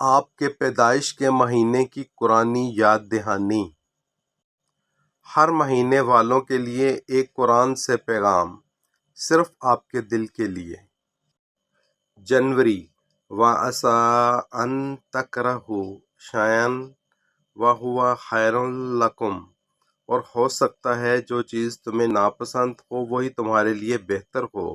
آپ کے پیدائش کے مہینے کی قرآنی یاد دہانی۔ ہر مہینے والوں کے لیے ایک قرآن سے پیغام، صرف آپ کے دل کے لیے۔ جنوری، وَعَسَىٰ أَن تَكْرَهُوا شَيْئًا وَهُوَ خَيْرٌ لَكُمْ، اور ہو سکتا ہے جو چیز تمہیں ناپسند ہو وہی تمہارے لیے بہتر ہو۔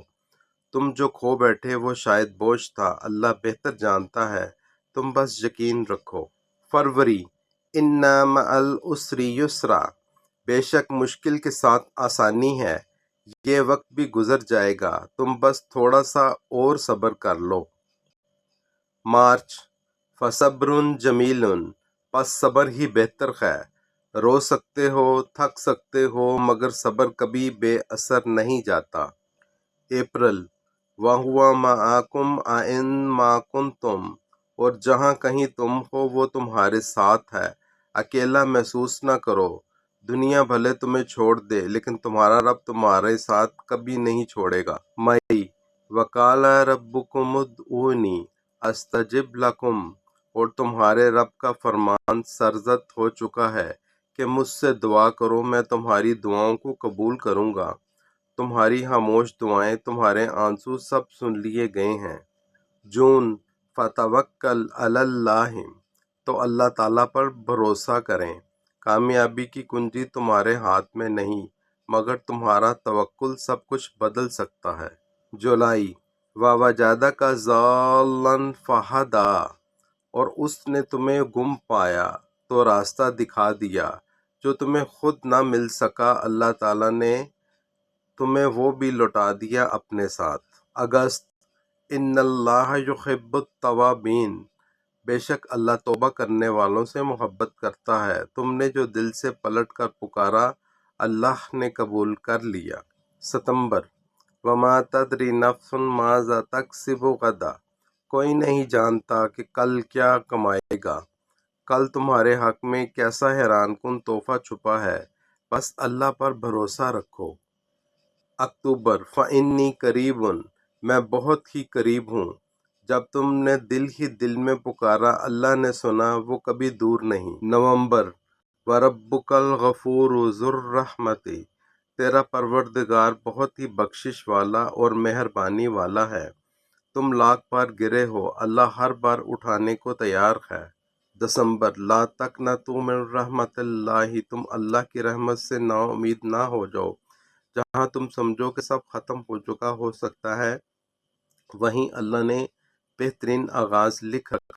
تم جو کھو بیٹھے وہ شاید بوجھ تھا، اللہ بہتر جانتا ہے، تم بس یقین رکھو۔ فروری، اِنَّ مَعَ الْعُسْرِ یُسْرًا، بے شک مشکل کے ساتھ آسانی ہے، یہ وقت بھی گزر جائے گا، تم بس تھوڑا سا اور صبر کر لو۔ مارچ، فَصَبْرٌ جَمِیلٌ، پس صبر ہی بہتر ہے۔ رو سکتے ہو، تھک سکتے ہو، مگر صبر کبھی بے اثر نہیں جاتا۔ اپریل، وَهُوَ مَعَکُمْ أَیْنَمَا کُنتُم، اور جہاں کہیں تم ہو وہ تمہارے ساتھ ہے، اکیلا محسوس نہ کرو۔ دنیا بھلے تمہیں چھوڑ دے لیکن تمہارا رب تمہارے ساتھ کبھی نہیں چھوڑے گا۔ مئی، وَقَالَ رَبُّکُمُ ادْعُونِی أَسْتَجِبْ لَکُمْ، اور تمہارے رب کا فرمان سرزد ہو چکا ہے کہ مجھ سے دعا کرو میں تمہاری دعاؤں کو قبول کروں گا۔ تمہاری خاموش دعائیں، تمہارے آنسو سب سن لیے گئے ہیں۔ جون، فَتَوَکَّلْ عَلَى اللّٰہ، تو اللہ تعالیٰ پر بھروسہ کریں۔ کامیابی کی کنجی تمہارے ہاتھ میں نہیں، مگر تمہارا توکل سب کچھ بدل سکتا ہے۔ جولائی، وَوَجَدَکَ ضَالًّا فَہَدَىٰ، اور اس نے تمہیں گم پایا تو راستہ دکھا دیا۔ جو تمہیں خود نہ مل سکا اللہ تعالیٰ نے تمہیں وہ بھی لوٹا دیا اپنے ساتھ۔ اگست، اِنَّ اللّٰہ یُحِبُّ التَّوَّابِینَ، بے شک اللہ توبہ کرنے والوں سے محبت کرتا ہے۔ تم نے جو دل سے پلٹ کر پکارا اللہ نے قبول کر لیا۔ ستمبر، وَمَا تَدْرِی نَفْسٌ مَاذَا تَکْسِبُ غَدًا، کوئی نہیں جانتا کہ کل کیا کمائے گا۔ کل تمہارے حق میں کیسا حیران کن تحفہ چھپا ہے، بس اللہ پر بھروسہ رکھو۔ اکتوبر، فَإِنِّی قَرِیبٌ، میں بہت ہی قریب ہوں۔ جب تم نے دل ہی دل میں پکارا اللہ نے سنا، وہ کبھی دور نہیں۔ نومبر، وَرَبُّکَ الْغَفُورُ ذُو الرَّحْمَةِ، تیرا پروردگار بہت ہی بخشش والا اور مہربانی والا ہے۔ تم لاکھ بار گرے ہو، اللہ ہر بار اٹھانے کو تیار ہے۔ دسمبر، لا تقنطوا من رحمت اللہ، تم اللہ کی رحمت سے نا امید نہ ہو جاؤ۔ جہاں تم سمجھو کہ سب ختم ہو چکا ہو سکتا ہے، وہیں اللہ نے بہترین آغاز لکھ رکھا